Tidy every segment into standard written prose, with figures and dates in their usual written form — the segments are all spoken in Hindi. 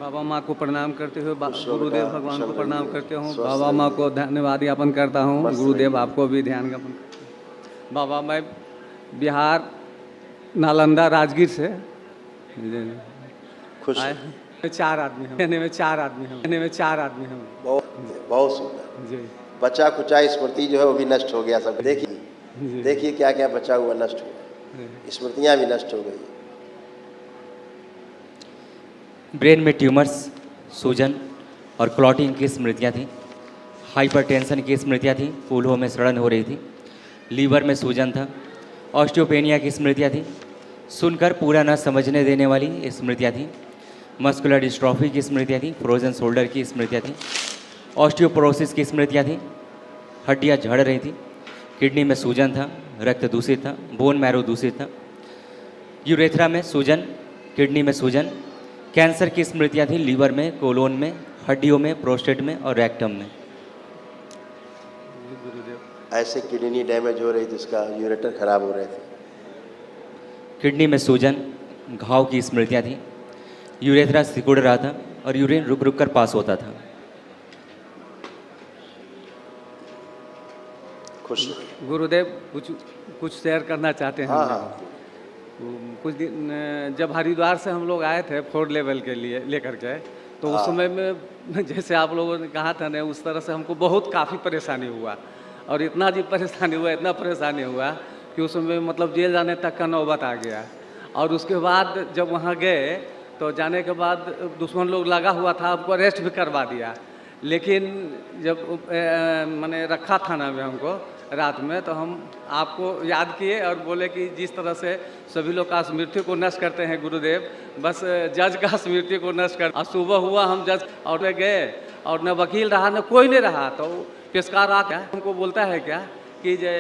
बाबा माँ को प्रणाम करते हुए खुश गुरुदेव रहो, भगवान को कुशल प्रणाम रहिए, करते हूँ। स्वस्थ बाबा माँ रहिए। को धन्यवाद ज्ञापन करता हूँ। मस्त गुरुदेव रहिए। आपको भी ध्यान ज्ञापन करता हूँ। बाबा मैं बिहार नालंदा राजगीर से खुश आए रहिए। हैं। 4 आदमी हम, कहने में 4 आदमी हम, कहने में 4 आदमी हम। बहुत बहुत सुंदर। जी बचा कुचा स्मृति जो है वो भी नष्ट हो गया सब। जी देखिए क्या क्या बचा हुआ नष्ट हुआ, स्मृतियाँ भी नष्ट हो गई। ब्रेन में ट्यूमर्स, सूजन और क्लॉटिंग की स्मृतियाँ थीं। हाइपरटेंशन की स्मृतियाँ थीं। फूलों में सड़न हो रही थी। लीवर में सूजन था। ऑस्टियोपेनिया की स्मृतियाँ थीं। सुनकर पूरा न समझने देने वाली स्मृतियाँ थीं। मस्कुलर डिस्ट्रॉफी की स्मृतियाँ थीं। फ्रोजन शोल्डर की स्मृतियाँ थीं। ऑस्टियोपोरोसिस की स्मृतियाँ थीं। हड्डियाँ झड़ रही थी। किडनी में सूजन था। रक्त दूषित था। बोन मैरो दूषित था। यूरेथ्रा में सूजन, किडनी में सूजन। कैंसर की स्मृतियाँ थी लीवर में, कोलोन में, हड्डियों में, प्रोस्टेट में और रेक्टम में। ऐसे किडनी डैमेज हो रही थी, उसका यूरेटर खराब हो रहे थे। किडनी में सूजन, घाव की स्मृतियाँ थी। यूरेथ्रा सिकुड़ रहा था और यूरिन रुक रुक कर पास होता था। खुश गुरुदेव कुछ शेयर करना चाहते हैं। हाँ हम हाँ लोग। कुछ दिन जब हरिद्वार से हम लोग आए थे 4 लेवल के लिए लेकर के, तो उस समय में जैसे आप लोगों ने कहा था ना, उस तरह से हमको बहुत काफ़ी परेशानी हुआ। और इतना जी परेशानी हुआ, इतना परेशानी हुआ कि उस समय मतलब जेल जाने तक का नौबत आ गया। और उसके बाद जब वहाँ गए तो जाने के बाद दुश्मन लोग लगा हुआ था, हमको अरेस्ट भी करवा दिया। लेकिन जब मैंने रखा थाना में हमको रात में, तो हम आपको याद किए और बोले कि जिस तरह से सभी लोग का स्मृति को नष्ट करते हैं गुरुदेव, बस जज का स्मृति को नष्ट कर। और सुबह हुआ हम जज और गए और न वकील रहा न कोई नहीं रहा। तो पेशकार आ क्या हमको बोलता है क्या कि जे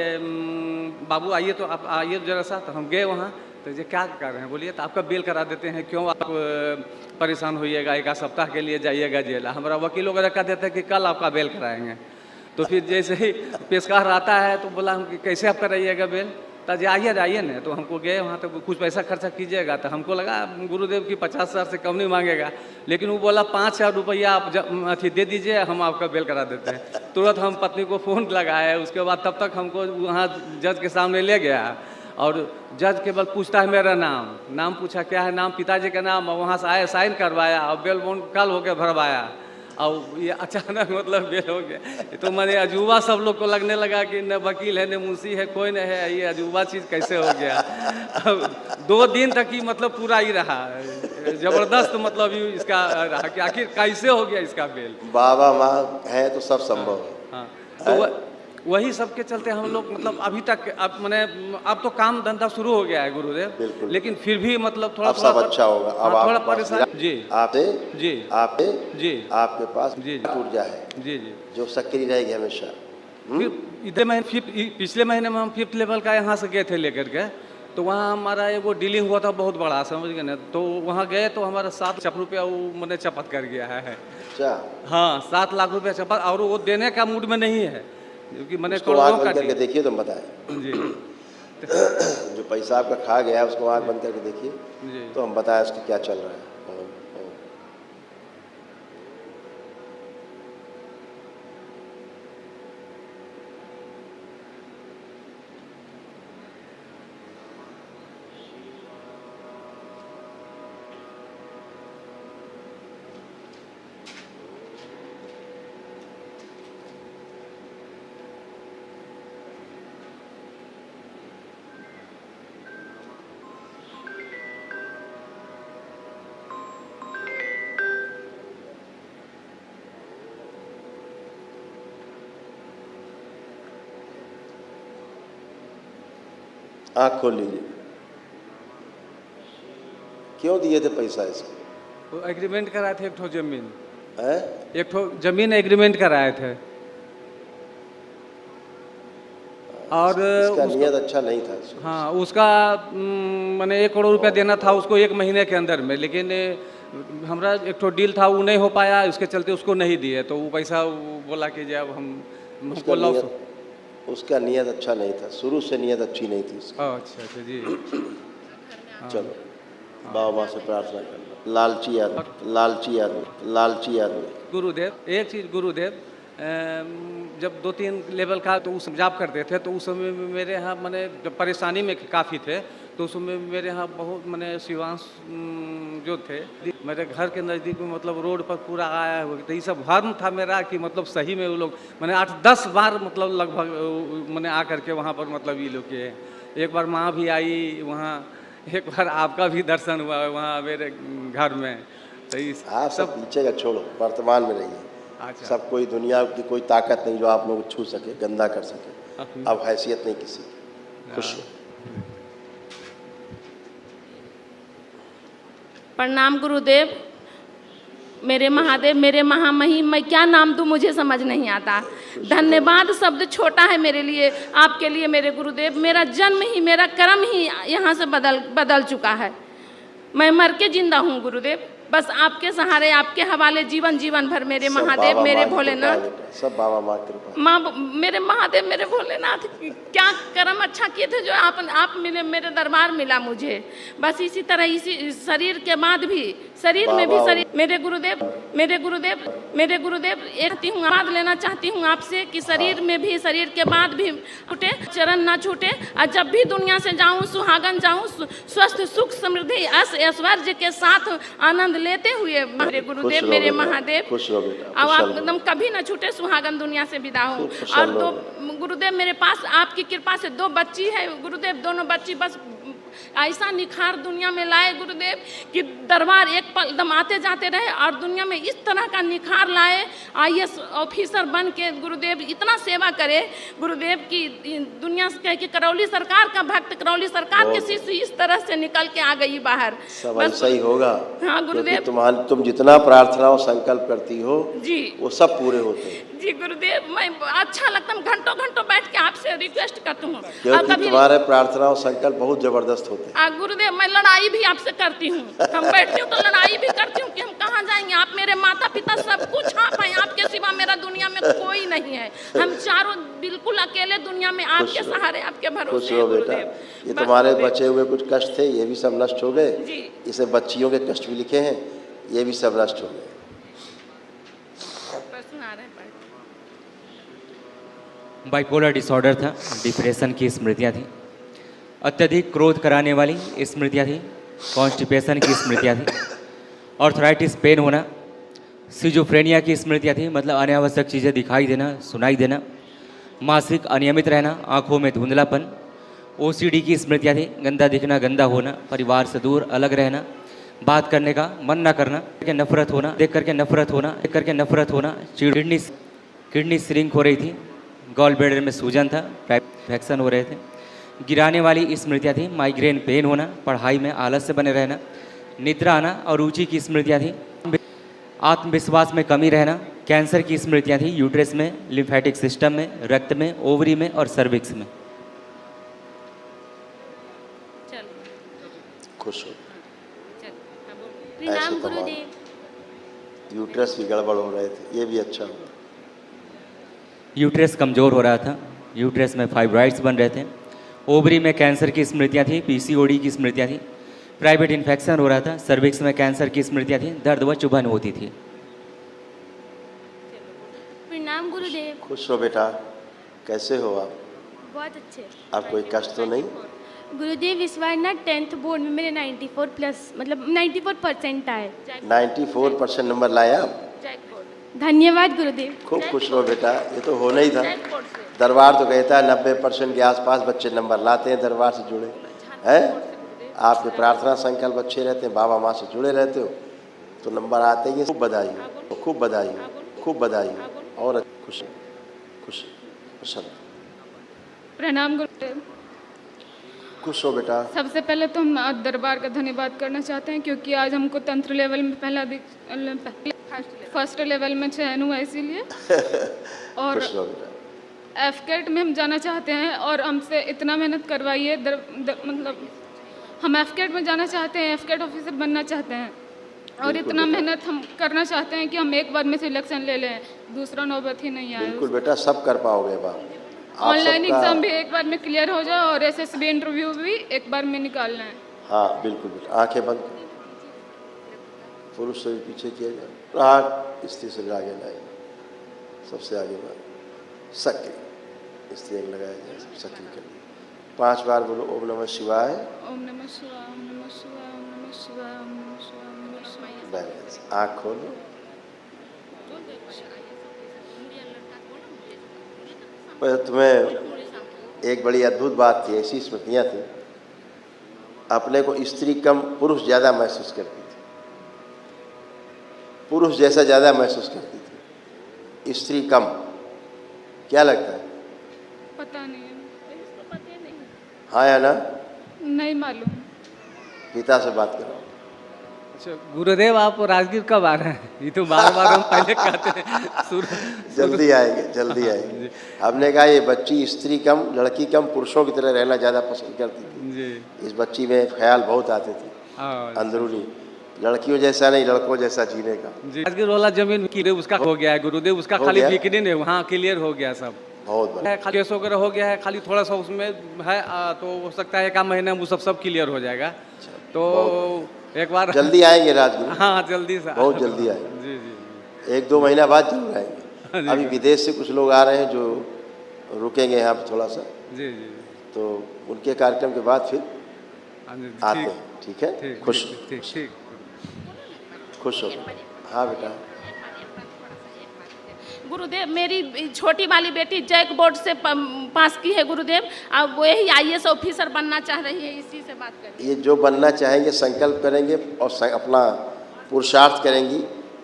बाबू आइए, तो आप आइए जरा सा। तो हम गए वहाँ, तो ये क्या कर रहे हैं बोलिए। तो आपका बेल करा देते हैं, क्यों आप परेशान होइएगा, 1 सप्ताह के लिए जाइएगा जेल। हमारा वकील वगैरह कह देते हैं कि कल आपका बेल कराएंगे। तो फिर जैसे ही पेशकार आता है तो बोला हम कि कैसे आप कराइएगा बेल। तो आइए न। तो हमको गए वहाँ, तो कुछ पैसा खर्चा कीजिएगा। तो हमको लगा गुरुदेव की 50,000 से कम नहीं मांगेगा। लेकिन वो बोला 5,000 रुपया आप अथी दे दीजिए, हम आपका बेल करा देते हैं। तुरंत हम पत्नी को फ़ोन लगाए। उसके बाद तब तक हमको वहाँ जज के सामने ले गया और जज केवल पूछता है मेरा नाम पूछा, क्या है नाम, पिताजी का नाम। और वहाँ से आए, साइन करवाया और बेल बॉन्ड कल होकर भरवाया। और ये अचानक मतलब बेल हो गया। तो मैंने अजूबा सब लोग को लगने लगा कि न वकील है न मुंशी है, कोई नहीं है, ये अजूबा चीज़ कैसे हो गया। अब 2 दिन तक ही मतलब पूरा ही रहा, ज़बरदस्त मतलब इसका रहा कि आखिर कैसे हो गया इसका बेल। बाबा माँ है तो सब संभव है। हाँ, तो वही सब के चलते हम लोग मतलब अभी तक अब तो काम धंधा शुरू हो गया है गुरुदेव। बिल्कुल। लेकिन फिर भी मतलब अब सब अच्छा होगा। अब थोड़ा आप परेशान। जी आपसे जी आपसे जी आपके पास जी ऊर्जा है जी जी। जो सक्रिय रहेगी हमेशा। फिर इधर महीने पिछले महीने में हम 5th लेवल का यहाँ से गए थे लेकर के। तो वहाँ हमारा एगो डीलिंग हुआ था बहुत बड़ा, समझ गए ना। तो वहाँ गए तो हमारा 7 लाख रुपया वो मैंने चपत कर गया है। अच्छा, हाँ, 7 लाख रुपया चपत, और वो देने का मूड में नहीं है क्योंकि मैंने उसको आँख करोड़ों का बंद करके देखिए, तुम बताएं। जी जो पैसा आपका खा गया है उसको आँख बंद करके देखिए, जी। तो हम बताएं उसका क्या चल रहा है। आँख खोल लीजिए। क्यों दिए थे पैसा इसको? वो एग्रीमेंट कराए थे, एक ठो जमीन है? एक ठो जमीन एग्रीमेंट कराए थे। और इसका नियत अच्छा नहीं था इसको। हाँ, उसका मैंने 1 करोड़ रुपया देना था उसको 1 महीने के अंदर में। लेकिन हमारा एक ठो डील था, वो नहीं हो पाया, उसके चलते उसको नहीं दिए। तो वो पैसा वो बोला कि जब हमको लॉस। उसका नियत अच्छा नहीं था, शुरू से नियत अच्छी नहीं थी उसकी। अच्छा जी। चलो बाबा माँ से प्रार्थना करना। लालची आदमी, लालची आदमी, लालची आदमी। गुरुदेव एक चीज़ गुरुदेव, जब 2-3 लेवल का तो उस जॉब करते थे, तो उस समय में मेरे यहाँ मैंने जब परेशानी में काफ़ी थे, तो उस समय मेरे यहाँ बहुत मैंने शिवांश जो थे मेरे घर के नज़दीक में, मतलब रोड पर पूरा आया हुआ, तो ये सब भर्म था मेरा कि मतलब सही में वो लोग मैंने 8-10 बार मतलब लगभग मैंने आकर के वहाँ पर मतलब ये लोग किए। एक बार माँ भी आई वहाँ, एक बार आपका भी दर्शन हुआ वहाँ मेरे घर में। तो इस आप सब पीछे का छोड़ो, वर्तमान में रहिए। अच्छा। सब कोई दुनिया की कोई ताकत नहीं जो आप लोग छू सके, गंदा कर सके। अब हैसियत नहीं किसी की। खुश हो। प्रणाम गुरुदेव, मेरे महादेव, मेरे महामहिम, मैं क्या नाम दूँ मुझे समझ नहीं आता। धन्यवाद शब्द छोटा है मेरे लिए, आपके लिए मेरे गुरुदेव। मेरा जन्म ही, मेरा कर्म ही यहाँ से बदल चुका है। मैं मर के जिंदा हूँ गुरुदेव, बस आपके सहारे, आपके हवाले जीवन भर मेरे महादेव, मेरे भोलेनाथ। सब बाबा माँ की कृपा। माँ, मेरे महादेव, मेरे भोलेनाथ, क्या कर्म अच्छा किए थे जो आप मिले, मेरे दरबार मिला मुझे। बस इसी तरह, इसी शरीर के बाद भी, शरीर में भी शरीर, मेरे गुरुदेव, मेरे गुरुदेव, मेरे गुरुदेव, एक हूँ आवाज लेना चाहती हूँ आपसे कि शरीर में भी, शरीर के बाद भी छूटे, चरण ना छूटे, और जब भी दुनिया से जाऊँ सुहागन जाऊँ, स्वस्थ सुख समृद्धि ऐश्वर्य के साथ आनंद लेते हुए मेरे गुरुदेव, मेरे महादेव। खुश रहो बेटा। अब आप एकदम कभी न छूटे, सुहागन दुनिया से विदा हो। और 2 गुरुदेव मेरे पास आपकी कृपा से 2 बच्ची है गुरुदेव, दोनों बच्ची बस ऐसा निखार दुनिया में लाए गुरुदेव कि दरबार एक पल एकदम आते जाते रहे, और दुनिया में इस तरह का निखार लाए, IAS ऑफिसर बन के गुरुदेव इतना सेवा करे गुरुदेव की दुनिया से कि करौली सरकार का भक्त, करौली सरकार के शिष्य इस तरह से निकल के आ गई बाहर। सब ऐसा ही होगा। हाँ गुरुदेव, तुम जितना प्रार्थनाओं संकल्प करती हो जी, वो सब पूरे होते हैं। जी गुरुदेव, मैं अच्छा लगता है, घंटों घंटों बैठ के आपसे रिक्वेस्ट करती हूँ, क्योंकि तुम्हारे प्रार्थनाओं संकल्प बहुत जबरदस्त होते हैं। गुरुदेव मैं लड़ाई भी आपसे करती हूँ, हम बैठती हूँ तो लड़ाई भी करती हूँ कि हम कहाँ जाएंगे, आप मेरे माता पिता सब कुछ आप हैं, आपके सिवा मेरा दुनिया में कोई नहीं है। हम चारों बिल्कुल अकेले दुनिया में, आपके सहारे, आपके भरोसे हैं बेटा। ये तुम्हारे बचे हुए कुछ कष्ट थे, ये भी सब नष्ट हो गए। इसे बच्चियों के कष्ट भी लिखे हैं, ये भी सब नष्ट हो गए। बाइपोलर डिसऑर्डर था, डिप्रेशन की स्मृतियाँ थी, अत्यधिक क्रोध कराने वाली स्मृतियाँ थी, कॉन्स्टिपेशन की स्मृतियाँ थी, ऑर्थराइटिस पेन होना, सिजोफ्रेनिया की स्मृतियाँ थी, मतलब अनावश्यक चीज़ें दिखाई देना, सुनाई देना, मासिक अनियमित रहना, आँखों में धुंधलापन, OCD की स्मृतियाँ थी, गंदा दिखना, गंदा होना, परिवार से दूर अलग रहना, बात करने का मन न करना, के नफरत होना, देख करके नफरत होना, देख करके नफरत होना, किडनी श्रिंक हो रही थी, गॉल ब्लैडर में सूजन था, इन्फेक्शन हो रहे थे, गिराने वाली स्मृतियाँ थी, माइग्रेन पेन होना, पढ़ाई में आलस्य बने रहना, निद्रा आना और रुचि की स्मृतियाँ थी, आत्मविश्वास में कमी रहना, कैंसर की स्मृतियाँ थी, यूट्रस में, लिम्फेटिक सिस्टम में, रक्त में, ओवरी में और सर्विक्स में। खुश हो। प्रणाम गुरुदेव। यूट्रस भी गड़बड़ हो रहे थे, ये भी अच्छा हुआ। यूट्रस कमज़ोर हो रहा था, यूट्रस में फाइब्राइड्स बन रहे थे, ओवरी में कैंसर की स्मृतियाँ थी, PCOD की स्मृतियाँ थी, प्राइवेट इन्फेक्शन हो रहा था, सर्विक्स में कैंसर की स्मृतियाँ थी, दर्द व चुभन होती थी। प्रणाम गुरुदेव। खुश हो बेटा, कैसे हो आप? बहुत अच्छे। आप कोई कष्ट तो नहीं? गुरुदेव इस बार ना 10th बोर्ड में मेरे 94 प्लस, मतलब 94% आए। 94% नंबर लाए आप? धन्यवाद गुरुदेव। खूब खुश रहो बेटा, ये तो होना ही था। दरबार तो कहता है 90% के आसपास बच्चे नंबर लाते हैं, दरबार से जुड़े हैं। आपके प्रार्थना संकल्प अच्छे रहते हैं, बाबा माँ से जुड़े रहते हो तो नंबर आते ही। खूब बधाई हो, खूब बधाई हो, खूब बधाई हो। और खुश खुश खुश। प्रणाम गुरुदेव। खुश हो बेटा। सबसे पहले तो हम दरबार का धन्यवाद करना चाहते हैं क्योंकि आज हमको तंत्र लेवल में फर्स्ट लेवल में चयन हुआ, इसीलिए। और एफकेट में हम जाना चाहते हैं और हमसे इतना मेहनत करवाइए, मतलब हम एफकेट में जाना चाहते हैं, एफकेट ऑफिसर बनना चाहते हैं और इतना मेहनत हम करना चाहते हैं कि हम एक बार में सिलेक्शन ले लें, दूसरा नौबत ही नहीं आए। बिल्कुल बेटा, सब कर पाओगे बाप। ऑनलाइन एग्जाम भी एक बार में क्लियर हो जाए और SSB इंटरव्यू भी एक बार में निकालना है। हाँ बिल्कुल बिल्कुल, आंखें बंद करो। पुरुष शरीर पीछे किया जाए, हाथ स्त्री शरीर आगे लाए, सबसे आगे बढ़, सक्रिय स्त्री लगाया जाए, सक्रिय कर लिया। 5 बार बोलो ओम नमः शिवाय। ओम नमः शिवाय, ओम नमः शिवाय, ओम नमः शिवाय, ओम नमः शिवाय, ओम नमः शिवाय। बैलेंस, आँख खोलो। पर तुम्हें एक बड़ी अद्भुत बात थी, ऐसी स्मृतियाँ थी, अपने को स्त्री कम पुरुष ज़्यादा महसूस करती थी, पुरुष जैसा ज़्यादा महसूस करती थी, स्त्री कम। क्या लगता है? पता नहीं है, हाँ या ना? नहीं मालूम। पिता से बात करो। अच्छा गुरुदेव, आप राजगीर कब आ रहे हैं? ये तो बार बार हम पहले कहते हैं। जल्दी आएंगे, जल्दी आएंगे। हमने कहा ये बच्ची स्त्री कम लड़की कम पुरुषों की तरह रहना ज़्यादा पसंद करती थी जी। इस बच्ची में ख्याल बहुत आते थे हाँ अंदरूनी, लड़कियों जैसा नहीं लड़कों जैसा जीने का। जी। राजगीर वाला जमीन की उसका हो गया है गुरुदेव, उसका हो खाली गया? बिकने नहीं, वहाँ क्लियर हो गया सब, बहुत बढ़िया। खाली केस वगैरह हो गया है, खाली थोड़ा सा उसमें है, तो हो सकता है 1 महीने में वो सब क्लियर हो जाएगा। तो एक बार जल्दी आएंगे राजगीर। हाँ जल्दी से, बहुत जल्दी आएंगे। जी जी 1-2 महीना बाद जरूर आएंगे। अभी विदेश से कुछ लोग आ रहे हैं जो रुकेंगे यहाँ पे थोड़ा सा, जी जी तो उनके कार्यक्रम के बाद फिर हाँ जी, आते ठीक हैं। ठीक है, ठीक खुश ठीक ठीक। खुश हो। हाँ बेटा। गुरुदेव मेरी छोटी वाली बेटी जैक बोर्ड से पास की है गुरुदेव, अब वो यही IAS ऑफिसर बनना चाह रही है, इसी से बात करें। ये जो बनना चाहेंगे संकल्प करेंगे और अपना पुरुषार्थ करेंगी,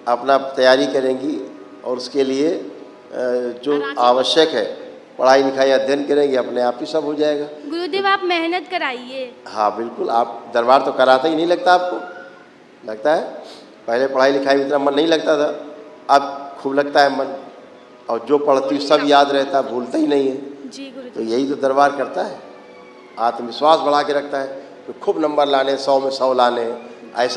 अपना तैयारी करेंगी और उसके लिए जो आवश्यक है पढ़ाई लिखाई अध्ययन करेंगे, अपने आप ही सब हो जाएगा। गुरुदेव आप मेहनत कराइए। हाँ बिल्कुल, आप दरबार तो कराते ही नहीं लगता आपको? लगता है? पहले पढ़ाई लिखाई में इतना मन नहीं लगता था, अब खूब लगता है मन, और जो पढ़ती सब याद रहता है, भूलता ही नहीं है। जी गुरुदेव। तो यही तो दरबार करता है, आत्मविश्वास बढ़ा के रखता है, तो खूब नंबर लाने, 100 में 100 लाने, ऐसा